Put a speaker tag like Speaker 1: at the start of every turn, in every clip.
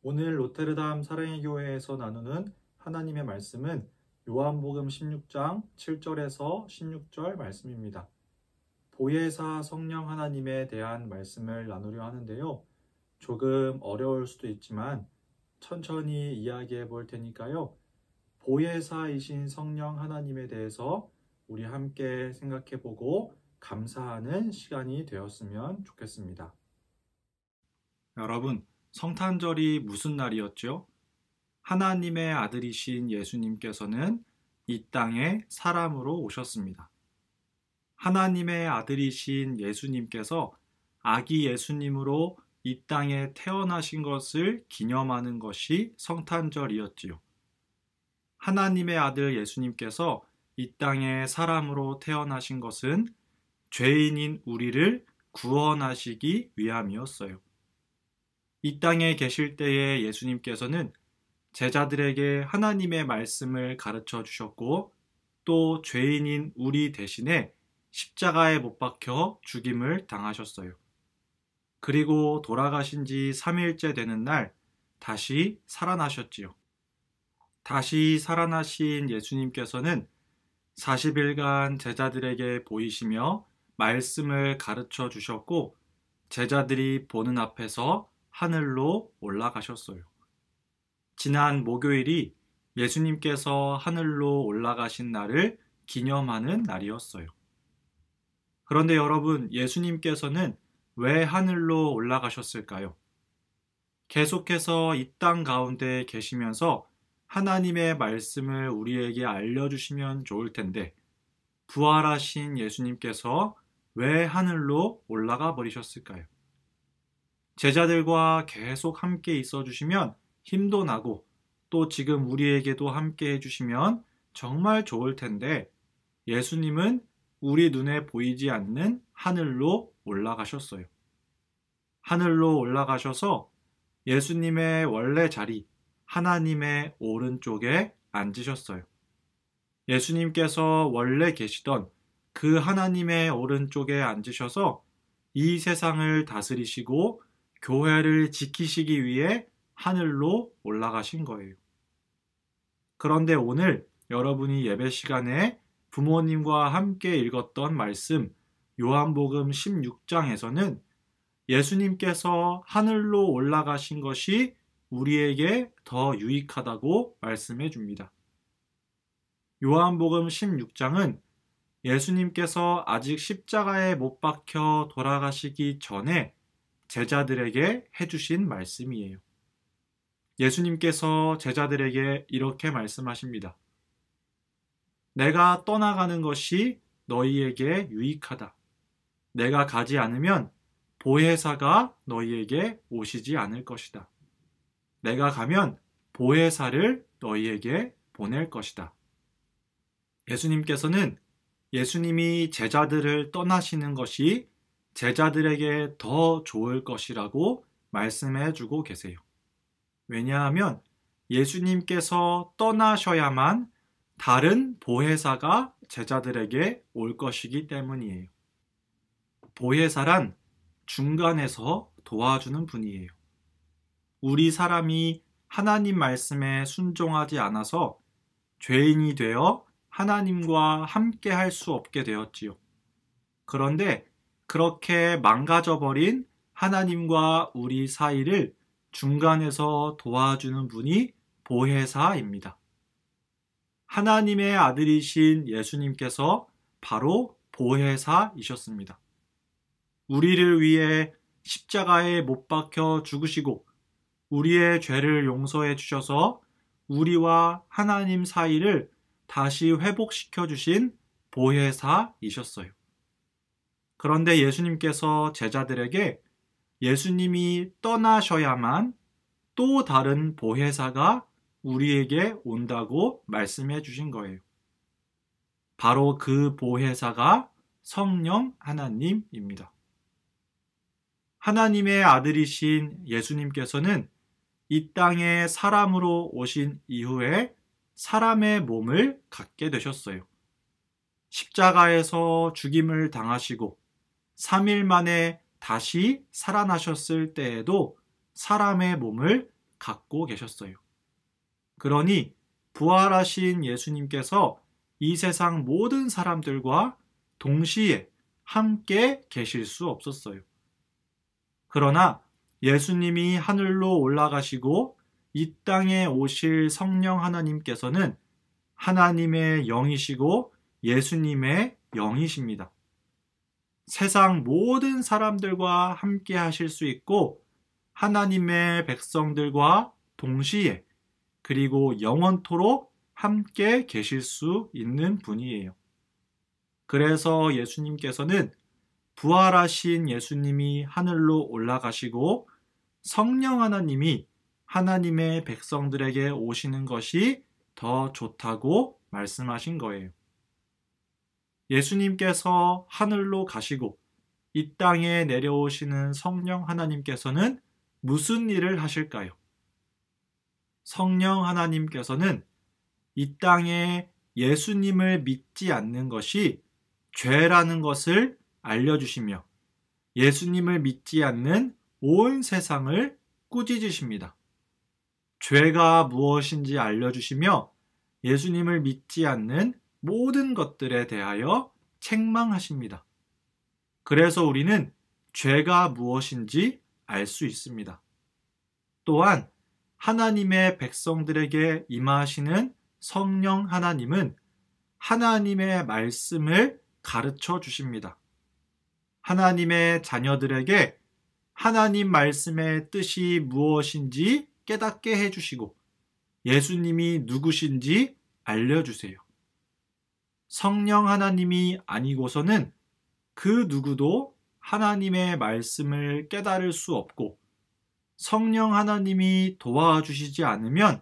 Speaker 1: 오늘 로테르담 사랑의 교회에서 나누는 하나님의 말씀은 요한복음 16장 7절에서 16절 말씀입니다. 보혜사 성령 하나님에 대한 말씀을 나누려 하는데요. 조금 어려울 수도 있지만 천천히 이야기해 볼 테니까요. 보혜사이신 성령 하나님에 대해서 우리 함께 생각해 보고 감사하는 시간이 되었으면 좋겠습니다. 여러분, 성탄절이 무슨 날이었죠? 하나님의 아들이신 예수님께서는 이 땅에 사람으로 오셨습니다. 하나님의 아들이신 예수님께서 아기 예수님으로 이 땅에 태어나신 것을 기념하는 것이 성탄절이었지요. 하나님의 아들 예수님께서 이 땅에 사람으로 태어나신 것은 죄인인 우리를 구원하시기 위함이었어요. 이 땅에 계실 때에 예수님께서는 제자들에게 하나님의 말씀을 가르쳐 주셨고 또 죄인인 우리 대신에 십자가에 못 박혀 죽임을 당하셨어요. 그리고 돌아가신 지 3일째 되는 날 다시 살아나셨지요. 다시 살아나신 예수님께서는 40일간 제자들에게 보이시며 말씀을 가르쳐 주셨고 제자들이 보는 앞에서 하늘로 올라가셨어요. 지난 목요일이 예수님께서 하늘로 올라가신 날을 기념하는 날이었어요. 그런데 여러분, 예수님께서는 왜 하늘로 올라가셨을까요? 계속해서 이 땅 가운데 계시면서 하나님의 말씀을 우리에게 알려주시면 좋을 텐데 부활하신 예수님께서 왜 하늘로 올라가 버리셨을까요? 제자들과 계속 함께 있어 주시면 힘도 나고 또 지금 우리에게도 함께 해주시면 정말 좋을 텐데 예수님은 우리 눈에 보이지 않는 하늘로 올라가셨어요. 하늘로 올라가셔서 예수님의 원래 자리, 하나님의 오른쪽에 앉으셨어요. 예수님께서 원래 계시던 그 하나님의 오른쪽에 앉으셔서 이 세상을 다스리시고 교회를 지키시기 위해 하늘로 올라가신 거예요. 그런데 오늘 여러분이 예배 시간에 부모님과 함께 읽었던 말씀 요한복음 16장에서는 예수님께서 하늘로 올라가신 것이 우리에게 더 유익하다고 말씀해 줍니다. 요한복음 16장은 예수님께서 아직 십자가에 못 박혀 돌아가시기 전에 제자들에게 해주신 말씀이에요. 예수님께서 제자들에게 이렇게 말씀하십니다. 내가 떠나가는 것이 너희에게 유익하다. 내가 가지 않으면 보혜사가 너희에게 오시지 않을 것이다. 내가 가면 보혜사를 너희에게 보낼 것이다. 예수님께서는 예수님이 제자들을 떠나시는 것이 제자들에게 더 좋을 것이라고 말씀해 주고 계세요. 왜냐하면 예수님께서 떠나셔야만 다른 보혜사가 제자들에게 올 것이기 때문이에요. 보혜사란 중간에서 도와주는 분이에요. 우리 사람이 하나님 말씀에 순종하지 않아서 죄인이 되어 하나님과 함께 할 수 없게 되었지요. 그런데 그렇게 망가져버린 하나님과 우리 사이를 중간에서 도와주는 분이 보혜사입니다. 하나님의 아들이신 예수님께서 바로 보혜사이셨습니다. 우리를 위해 십자가에 못 박혀 죽으시고 우리의 죄를 용서해 주셔서 우리와 하나님 사이를 다시 회복시켜 주신 보혜사이셨어요. 그런데 예수님께서 제자들에게 예수님이 떠나셔야만 또 다른 보혜사가 우리에게 온다고 말씀해 주신 거예요. 바로 그 보혜사가 성령 하나님입니다. 하나님의 아들이신 예수님께서는 이 땅에 사람으로 오신 이후에 사람의 몸을 갖게 되셨어요. 십자가에서 죽임을 당하시고 3일 만에 다시 살아나셨을 때에도 사람의 몸을 갖고 계셨어요. 그러니 부활하신 예수님께서 이 세상 모든 사람들과 동시에 함께 계실 수 없었어요. 그러나 예수님이 하늘로 올라가시고 이 땅에 오실 성령 하나님께서는 하나님의 영이시고 예수님의 영이십니다. 세상 모든 사람들과 함께 하실 수 있고 하나님의 백성들과 동시에 그리고 영원토록 함께 계실 수 있는 분이에요. 그래서 예수님께서는 부활하신 예수님이 하늘로 올라가시고 성령 하나님이 하나님의 백성들에게 오시는 것이 더 좋다고 말씀하신 거예요. 예수님께서 하늘로 가시고 이 땅에 내려오시는 성령 하나님께서는 무슨 일을 하실까요? 성령 하나님께서는 이 땅에 예수님을 믿지 않는 것이 죄라는 것을 알려주시며 예수님을 믿지 않는 온 세상을 꾸짖으십니다. 죄가 무엇인지 알려주시며 예수님을 믿지 않는 모든 것들에 대하여 책망하십니다. 그래서 우리는 죄가 무엇인지 알 수 있습니다. 또한 하나님의 백성들에게 임하시는 성령 하나님은 하나님의 말씀을 가르쳐 주십니다. 하나님의 자녀들에게 하나님 말씀의 뜻이 무엇인지 깨닫게 해주시고 예수님이 누구신지 알려주세요. 성령 하나님이 아니고서는 그 누구도 하나님의 말씀을 깨달을 수 없고 성령 하나님이 도와주시지 않으면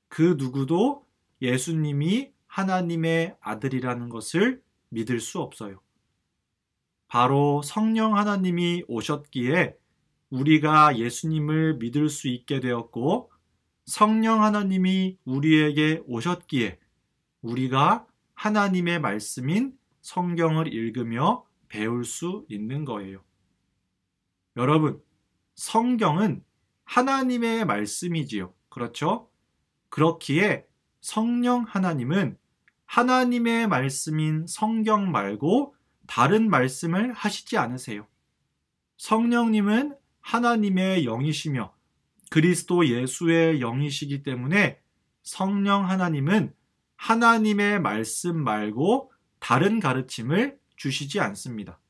Speaker 1: 그 누구도 예수님이 하나님의 아들이라는 것을 믿을 수 없어요. 바로 성령 하나님이 오셨기에 우리가 예수님을 믿을 수 있게 되었고 성령 하나님이 우리에게 오셨기에 우리가 하나님의 말씀인 성경을 읽으며 배울 수 있는 거예요. 여러분, 성경은 하나님의 말씀이지요. 그렇죠? 그렇기에 성령 하나님은 하나님의 말씀인 성경 말고 다른 말씀을 하시지 않으세요. 성령님은 하나님의 영이시며 그리스도 예수의 영이시기 때문에 성령 하나님은 하나님의 말씀 말고 다른 가르침을 주시지 않습니다.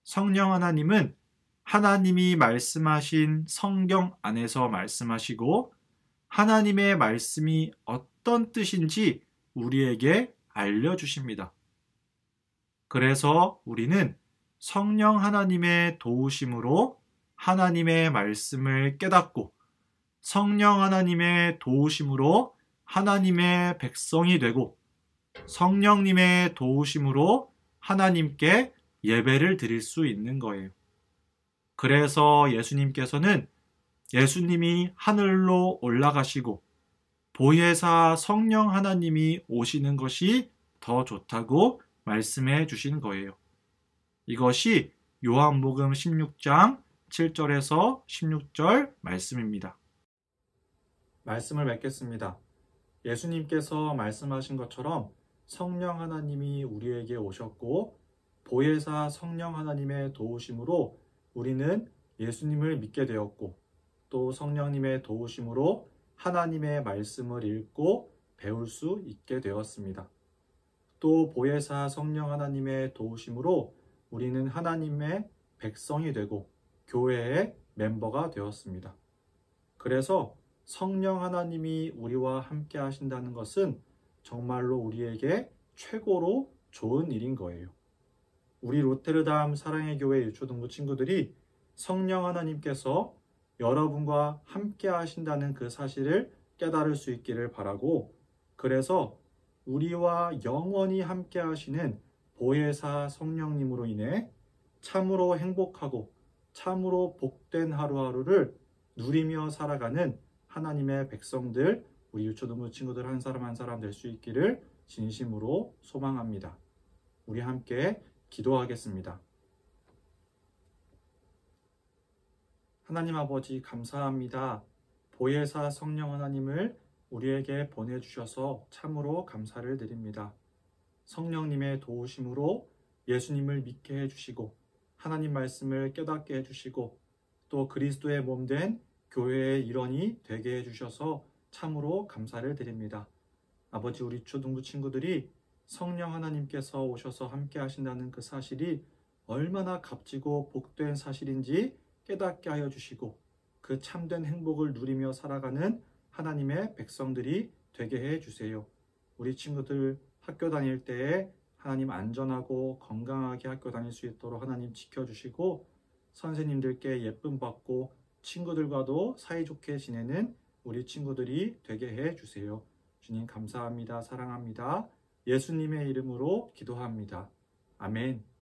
Speaker 1: 성령 하나님은 하나님이 말씀하신 성경 안에서 말씀하시고 하나님의 말씀이 어떤 뜻인지 우리에게 알려주십니다. 그래서 우리는 성령 하나님의 도우심으로 하나님의 말씀을 깨닫고 성령 하나님의 도우심으로 하나님의 백성이 되고 성령님의 도우심으로 하나님께 예배를 드릴 수 있는 거예요. 그래서 예수님께서는 예수님이 하늘로 올라가시고 보혜사 성령 하나님이 오시는 것이 더 좋다고 말씀해 주신 거예요. 이것이 요한복음 16장 7절에서 16절 말씀입니다. 말씀을 맺겠습니다. 예수님께서 말씀하신 것처럼 성령 하나님이 우리에게 오셨고 보혜사 성령 하나님의 도우심으로 우리는 예수님을 믿게 되었고 또 성령님의 도우심으로 하나님의 말씀을 읽고 배울 수 있게 되었습니다. 또 보혜사 성령 하나님의 도우심으로 우리는 하나님의 백성이 되고 교회의 멤버가 되었습니다. 그래서 성령 하나님이 우리와 함께 하신다는 것은 정말로 우리에게 최고로 좋은 일인 거예요. 우리 로테르담 사랑의 교회 유초등부 친구들이 성령 하나님께서 여러분과 함께 하신다는 그 사실을 깨달을 수 있기를 바라고 그래서 우리와 영원히 함께 하시는 보혜사 성령님으로 인해 참으로 행복하고 참으로 복된 하루하루를 누리며 살아가는 하나님의 백성들, 우리 유초등부 친구들 한 사람 한 사람 될 수 있기를 진심으로 소망합니다. 우리 함께 기도하겠습니다. 하나님 아버지 감사합니다. 보혜사 성령 하나님을 우리에게 보내주셔서 참으로 감사를 드립니다. 성령님의 도우심으로 예수님을 믿게 해주시고 하나님 말씀을 깨닫게 해주시고 또 그리스도의 몸된 교회의 일원이 되게 해주셔서 참으로 감사를 드립니다. 아버지, 우리 초등부 친구들이 성령 하나님께서 오셔서 함께 하신다는 그 사실이 얼마나 값지고 복된 사실인지 깨닫게 하여 주시고 그 참된 행복을 누리며 살아가는 하나님의 백성들이 되게 해 주세요. 우리 친구들 학교 다닐 때에 하나님 안전하고 건강하게 학교 다닐 수 있도록 하나님 지켜주시고 선생님들께 예쁨 받고 친구들과도 사이좋게 지내는 우리 친구들이 되게 해 주세요. 주님 감사합니다. 사랑합니다. 예수님의 이름으로 기도합니다. 아멘.